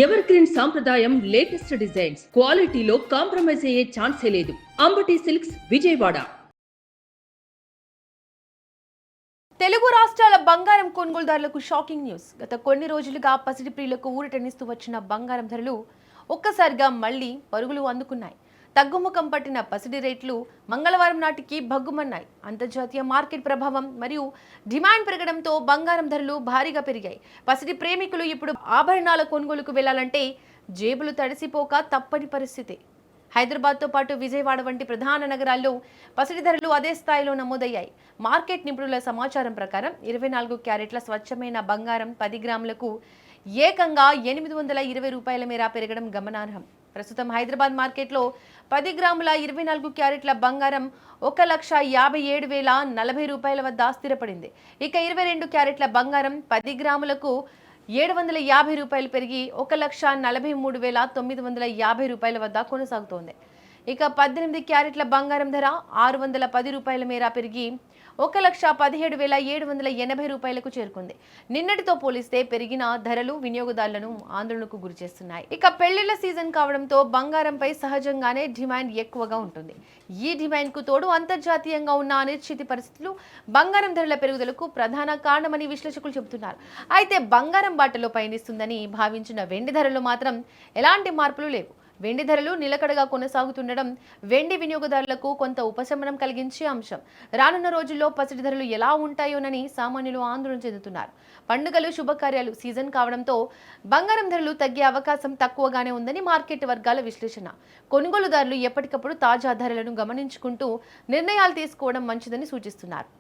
Ever green సాంప్రదాయం latest designs క్వాలిటీలో compromise అయ్యే ఛాన్సే లేదు. అంబటి సిల్క్స్ విజయవాడ. తెలుగు రాష్ట్రాల బంగారం కొనుగోలుదారులకు షాకింగ్ న్యూస్. గత కొన్ని రోజులుగా పసిడి ప్రియులకు ఊరటనిస్తూ వచ్చిన బంగారం ధరలు ఒక్కసారిగా మళ్లీ పరుగులు అందుకున్నాయి. తగ్గుముఖం పట్టిన పసిడి రేట్లు మంగళవారం నాటికి భగ్గుమన్నాయి. అంతర్జాతీయ మార్కెట్ ప్రభావం మరియు డిమాండ్ పెరగడంతో బంగారం ధరలు భారీగా పెరిగాయి. పసిడి ప్రేమికులు ఇప్పుడు ఆభరణాల కొనుగోలుకు వెళ్లాలంటే జేబులు తడిసిపోక తప్పని పరిస్థితి. హైదరాబాద్తో పాటు విజయవాడ వంటి ప్రధాన నగరాల్లో పసిడి ధరలు అదే స్థాయిలో నమోదయ్యాయి. మార్కెట్ నిపుణుల సమాచారం ప్రకారం 24 క్యారెట్ల స్వచ్ఛమైన బంగారం 10 గ్రాములకు ఏకంగా 820 రూపాయల మేర పెరగడం గమనార్హం. ప్రస్తుతం హైదరాబాద్ మార్కెట్లో 10 గ్రాముల 24 క్యారెట్ల బంగారం 1,57,040 రూపాయల వద్ద స్థిరపడింది. ఇక 22 క్యారెట్ల బంగారం 10 గ్రాములకు 750 రూపాయలు పెరిగి 1,43,950 రూపాయల వద్ద కొనసాగుతోంది. ఇక 18 క్యారెట్ల బంగారం ధర 610 రూపాయల మేర పెరిగి 1,17,780 రూపాయలకు చేరుకుంది. నిన్నటితో పోలిస్తే పెరిగిన ధరలు వినియోగదారులను ఆందోళనకు గురిచేస్తున్నాయి. ఇక పెళ్లిళ్ల సీజన్ కావడంతో బంగారంపై సహజంగానే డిమాండ్ ఎక్కువగా ఉంటుంది. ఈ డిమాండ్కు తోడు అంతర్జాతీయంగా ఉన్న అనిశ్చిత పరిస్థితులు బంగారం ధరల పెరుగుదలకు ప్రధాన కారణమని విశ్లేషకులు చెబుతున్నారు. అయితే బంగారం బాటలో పయనిస్తుందని భావించిన వెండి ధరలు మాత్రం ఎలాంటి మార్పులు లేవు. వెండి ధరలు నిలకడగా కొనసాగుతుండడం వెండి వినియోగదారులకు కొంత ఉపశమనం కలిగించే అంశం. రానున్న రోజుల్లో పసిడి ధరలు ఎలా ఉంటాయోనని సామాన్యులు ఆందోళన చెందుతున్నారు. పండుగలు శుభకార్యాలు సీజన్ కావడంతో బంగారం ధరలు తగ్గే అవకాశం తక్కువగానే ఉందని మార్కెట్ వర్గాల విశ్లేషణ. కొనుగోలుదారులు ఎప్పటికప్పుడు తాజా ధరలను గమనించుకుంటూ నిర్ణయాలు తీసుకోవడం మంచిదని సూచిస్తున్నారు.